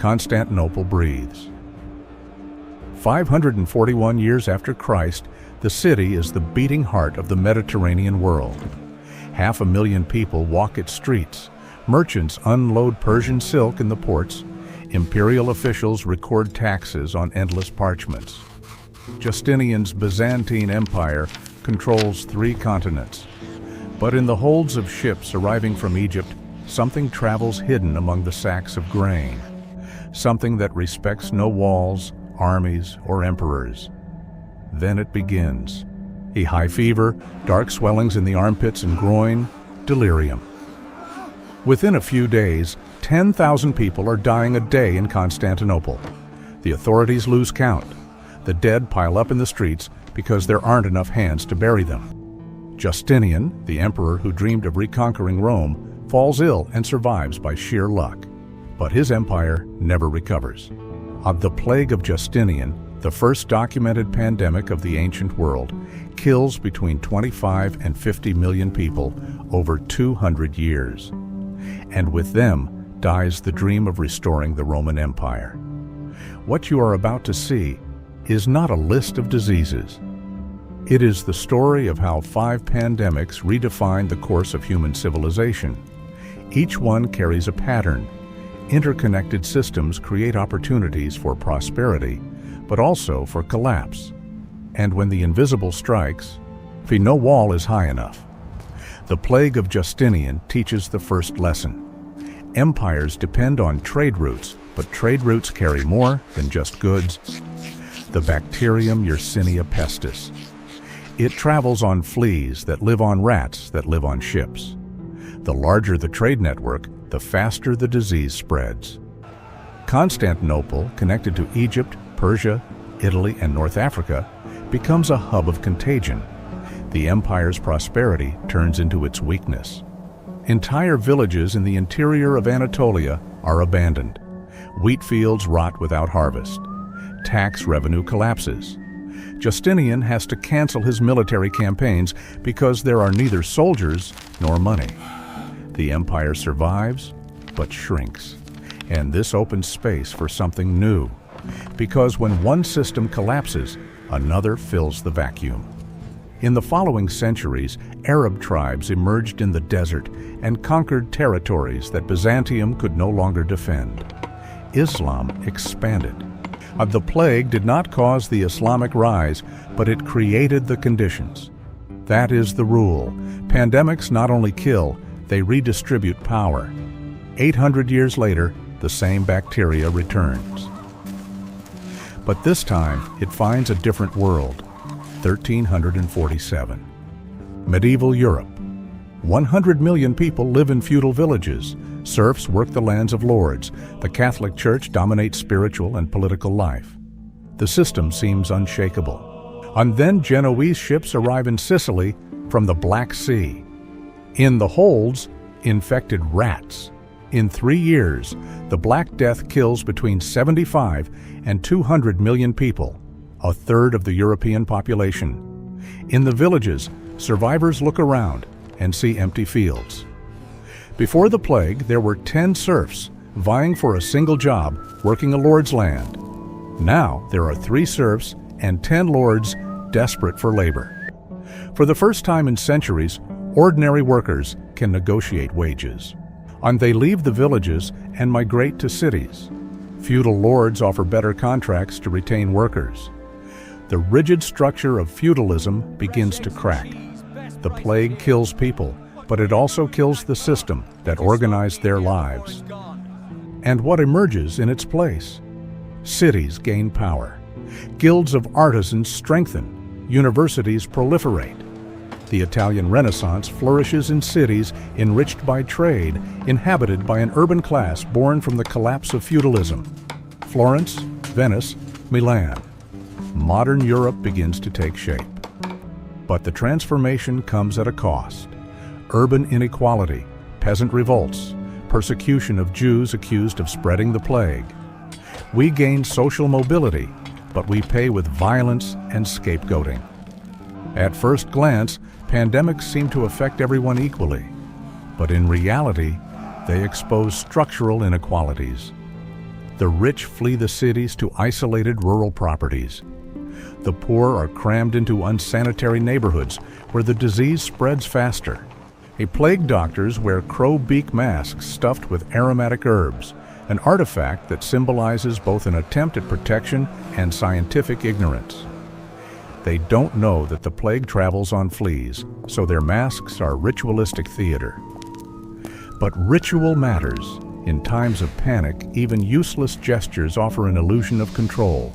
Constantinople breathes. 541 years after Christ, the city is the beating heart of the Mediterranean world. 500,000 people walk its streets, merchants unload Persian silk in the ports, imperial officials record taxes on endless parchments. Justinian's Byzantine Empire controls 3 continents. But in the holds of ships arriving from Egypt, something travels hidden among the sacks of grain. Something that respects no walls, armies, or emperors. Then it begins. A high fever, dark swellings in the armpits and groin, delirium. Within a few days, 10,000 people are dying a day in Constantinople. The authorities lose count. The dead pile up in the streets because there aren't enough hands to bury them. Justinian, the emperor who dreamed of reconquering Rome, falls ill and survives by sheer luck. But his empire never recovers. Of the Plague of Justinian, the first documented pandemic of the ancient world, kills between 25 and 50 million people over 200 years. And with them dies the dream of restoring the Roman Empire. What you are about to see is not a list of diseases. It is the story of how 5 pandemics redefined the course of human civilization. Each one carries a pattern. Interconnected systems create opportunities for prosperity, but also for collapse. And when the invisible strikes, no wall is high enough. The Plague of Justinian teaches the first lesson. Empires depend on trade routes, but trade routes carry more than just goods. The bacterium Yersinia pestis. It travels on fleas that live on rats that live on ships. The larger the trade network, the faster the disease spreads. Constantinople, connected to Egypt, Persia, Italy, and North Africa, becomes a hub of contagion. The empire's prosperity turns into its weakness. Entire villages in the interior of Anatolia are abandoned. Wheat fields rot without harvest. Tax revenue collapses. Justinian has to cancel his military campaigns because there are neither soldiers nor money. The empire survives, but shrinks. And this opens space for something new. Because when one system collapses, another fills the vacuum. In the following centuries, Arab tribes emerged in the desert and conquered territories that Byzantium could no longer defend. Islam expanded. The plague did not cause the Islamic rise, but it created the conditions. That is the rule. Pandemics not only kill, they redistribute power. 800 years later, the same bacteria returns. But this time, it finds a different world. 1347. Medieval Europe. 100 million people live in feudal villages. Serfs work the lands of lords. The Catholic Church dominates spiritual and political life. The system seems unshakable. And then Genoese ships arrive in Sicily from the Black Sea. In the holds, infected rats. In 3 years, the Black Death kills between 75 and 200 million people, a third of the European population. In the villages, survivors look around and see empty fields. Before the plague, there were 10 serfs vying for a single job working a lord's land. Now there are 3 serfs and 10 lords desperate for labor. For the first time in centuries, ordinary workers can negotiate wages. And they leave the villages and migrate to cities. Feudal lords offer better contracts to retain workers. The rigid structure of feudalism begins to crack. The plague kills people, but it also kills the system that organized their lives. And what emerges in its place? Cities gain power. Guilds of artisans strengthen. Universities proliferate. The Italian Renaissance flourishes in cities enriched by trade, inhabited by an urban class born from the collapse of feudalism. Florence, Venice, Milan. Modern Europe begins to take shape. But the transformation comes at a cost. Urban inequality, peasant revolts, persecution of Jews accused of spreading the plague. We gain social mobility, but we pay with violence and scapegoating. At first glance, pandemics seem to affect everyone equally, but in reality, they expose structural inequalities. The rich flee the cities to isolated rural properties. The poor are crammed into unsanitary neighborhoods where the disease spreads faster. Plague doctors wear crow beak masks stuffed with aromatic herbs, an artifact that symbolizes both an attempt at protection and scientific ignorance. They don't know that the plague travels on fleas, so their masks are ritualistic theater. But ritual matters. In times of panic, even useless gestures offer an illusion of control.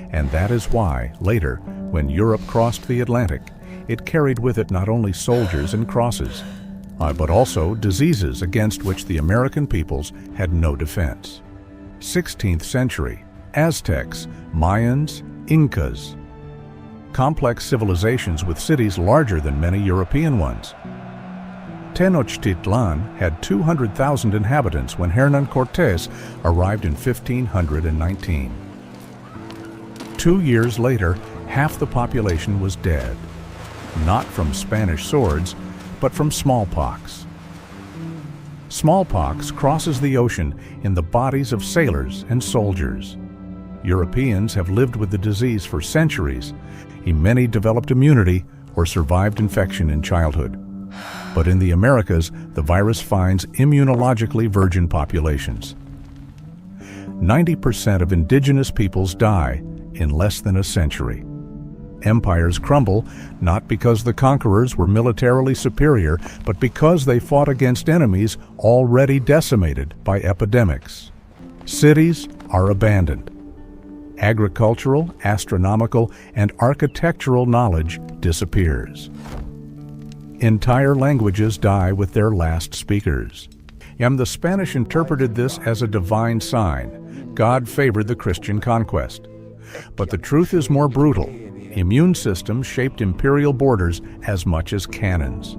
And that is why, later, when Europe crossed the Atlantic, it carried with it not only soldiers and crosses, but also diseases against which the American peoples had no defense. 16th century, Aztecs, Mayans, Incas. Complex civilizations with cities larger than many European ones. Tenochtitlan had 200,000 inhabitants when Hernán Cortés arrived in 1519. 2 years later, half the population was dead, not from Spanish swords, but from smallpox. Smallpox crosses the ocean in the bodies of sailors and soldiers. Europeans have lived with the disease for centuries. Many developed immunity or survived infection in childhood. But in the Americas, the virus finds immunologically virgin populations. 90% of indigenous peoples die in less than a century. Empires crumble not because the conquerors were militarily superior, but because they fought against enemies already decimated by epidemics. Cities are abandoned. Agricultural, astronomical, and architectural knowledge disappears. Entire languages die with their last speakers. The Spanish interpreted this as a divine sign. God favored the Christian conquest. But the truth is more brutal. Immune systems shaped imperial borders as much as cannons.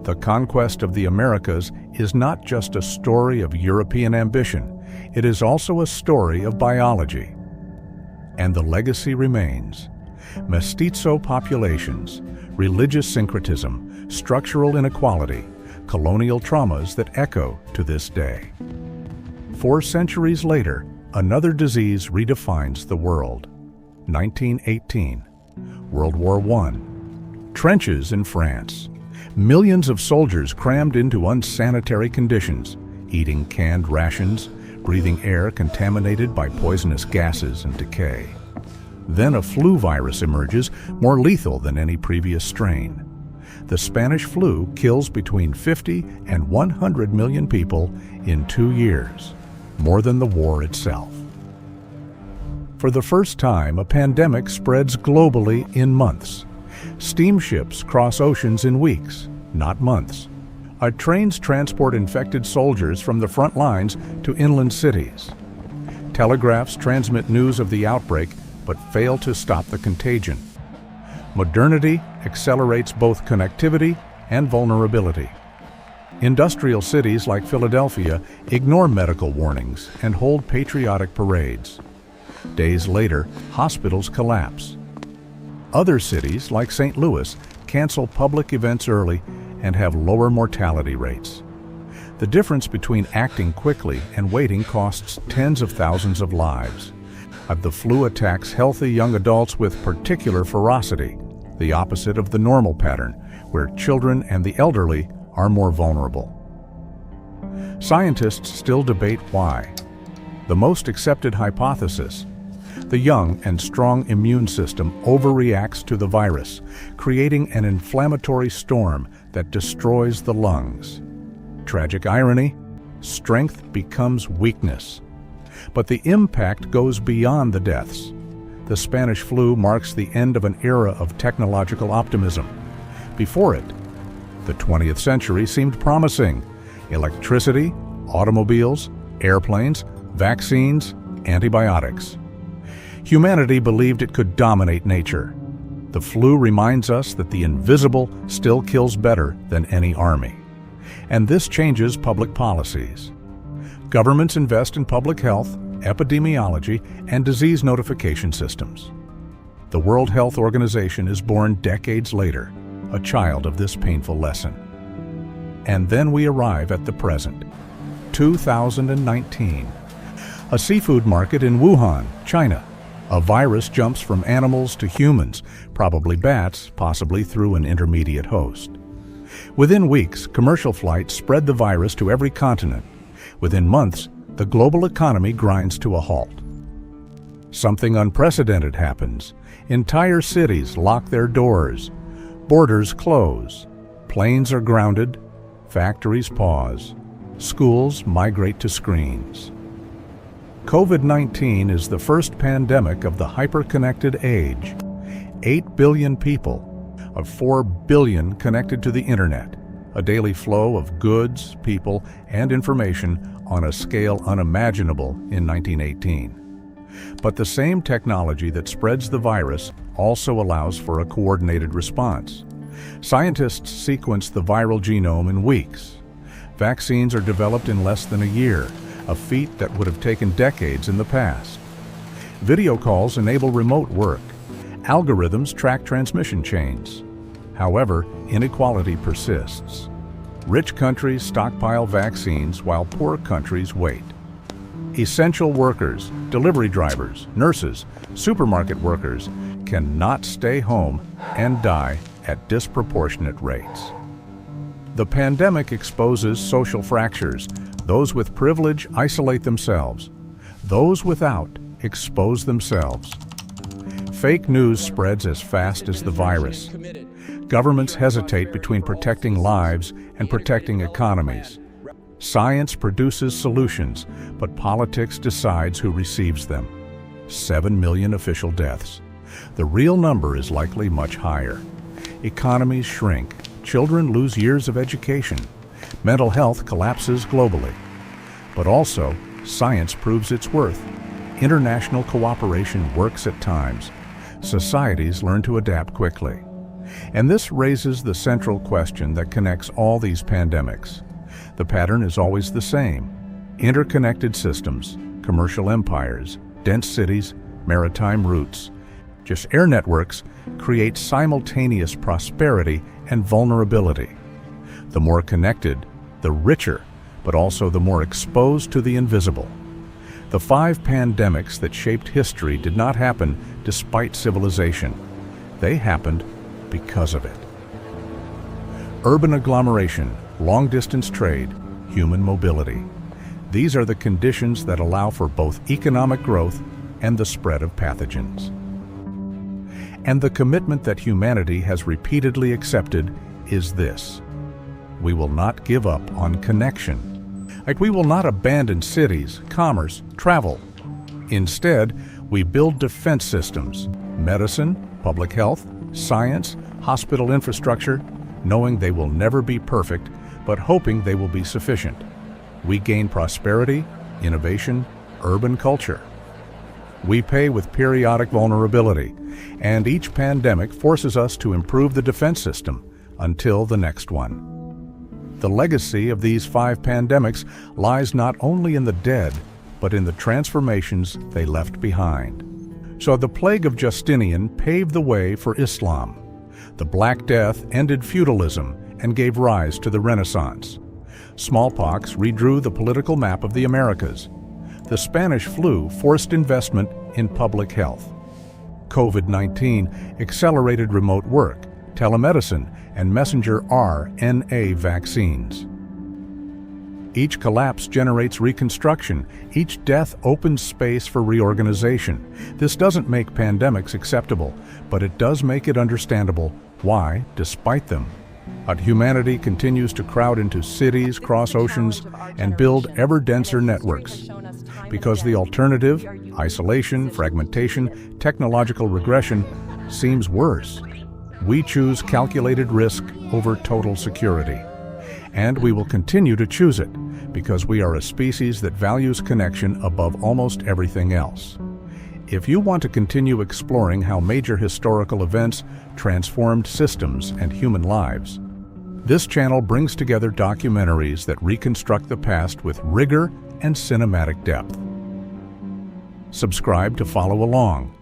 The conquest of the Americas is not just a story of European ambition. It is also a story of biology. And the legacy remains. Mestizo populations, religious syncretism, structural inequality, colonial traumas that echo to this day. 4 centuries later, another disease redefines the world. 1918, World War I. Trenches in France. Millions of soldiers crammed into unsanitary conditions, eating canned rations, breathing air contaminated by poisonous gases and decay. Then a flu virus emerges, more lethal than any previous strain. The Spanish flu kills between 50 and 100 million people in 2 years, more than the war itself. For the first time, a pandemic spreads globally in months. Steamships cross oceans in weeks, not months. Trains transport infected soldiers from the front lines to inland cities. Telegraphs transmit news of the outbreak, but fail to stop the contagion. Modernity accelerates both connectivity and vulnerability. Industrial cities like Philadelphia ignore medical warnings and hold patriotic parades. Days later, hospitals collapse. Other cities, like St. Louis, cancel public events early and have lower mortality rates. The difference between acting quickly and waiting costs tens of thousands of lives. The flu attacks healthy young adults with particular ferocity, the opposite of the normal pattern, where children and the elderly are more vulnerable. Scientists still debate why. The most accepted hypothesis: the young and strong immune system overreacts to the virus, creating an inflammatory storm that destroys the lungs. Tragic irony: strength becomes weakness. But the impact goes beyond the deaths. The Spanish flu marks the end of an era of technological optimism. Before it, the 20th century seemed promising. Electricity, automobiles, airplanes, vaccines, antibiotics. Humanity believed it could dominate nature. The flu reminds us that the invisible still kills better than any army. And this changes public policies. Governments invest in public health, epidemiology, and disease notification systems. The World Health Organization is born decades later, a child of this painful lesson. And then we arrive at the present, 2019. A seafood market in Wuhan, China. A virus jumps from animals to humans, probably bats, possibly through an intermediate host. Within weeks, commercial flights spread the virus to every continent. Within months, the global economy grinds to a halt. Something unprecedented happens. Entire cities lock their doors. Borders close. Planes are grounded. Factories pause. Schools migrate to screens. COVID-19 is the first pandemic of the hyper-connected age. 8 billion people, of 4 billion connected to the internet, a daily flow of goods, people, and information on a scale unimaginable in 1918. But the same technology that spreads the virus also allows for a coordinated response. Scientists sequence the viral genome in weeks. Vaccines are developed in less than a year, a feat that would have taken decades in the past. Video calls enable remote work. Algorithms track transmission chains. However, inequality persists. Rich countries stockpile vaccines while poor countries wait. Essential workers, delivery drivers, nurses, supermarket workers cannot stay home and die at disproportionate rates. The pandemic exposes social fractures. Those with privilege isolate themselves. Those without expose themselves. Fake news spreads as fast as the virus. Governments hesitate between protecting lives and protecting economies. Science produces solutions, but politics decides who receives them. 7 million official deaths. The real number is likely much higher. Economies shrink. Children lose years of education. Mental health collapses globally. But also, science proves its worth. International cooperation works at times. Societies learn to adapt quickly. And this raises the central question that connects all these pandemics. The pattern is always the same. Interconnected systems, commercial empires, dense cities, maritime routes. Just air networks create simultaneous prosperity and vulnerability. The more connected, the richer, but also the more exposed to the invisible. The 5 pandemics that shaped history did not happen despite civilization. They happened because of it. Urban agglomeration, long-distance trade, human mobility. These are the conditions that allow for both economic growth and the spread of pathogens. And the commitment that humanity has repeatedly accepted is this: we will not give up on connection. Like, we will not abandon cities, commerce, travel. Instead, we build defense systems, medicine, public health, science, hospital infrastructure, knowing they will never be perfect, but hoping they will be sufficient. We gain prosperity, innovation, urban culture. We pay with periodic vulnerability, and each pandemic forces us to improve the defense system until the next one. The legacy of these 5 pandemics lies not only in the dead, but in the transformations they left behind. So the Plague of Justinian paved the way for Islam. The Black Death ended feudalism and gave rise to the Renaissance. Smallpox redrew the political map of the Americas. The Spanish flu forced investment in public health. COVID-19 accelerated remote work, telemedicine, and messenger RNA vaccines. Each collapse generates reconstruction. Each death opens space for reorganization. This doesn't make pandemics acceptable, but it does make it understandable why, despite them, humanity continues to crowd into cities, cross oceans, and build ever denser networks. Because the alternative, isolation, fragmentation, technological regression, seems worse. We choose calculated risk over total security. And we will continue to choose it, because we are a species that values connection above almost everything else. If you want to continue exploring how major historical events transformed systems and human lives, this channel brings together documentaries that reconstruct the past with rigor and cinematic depth. Subscribe to follow along.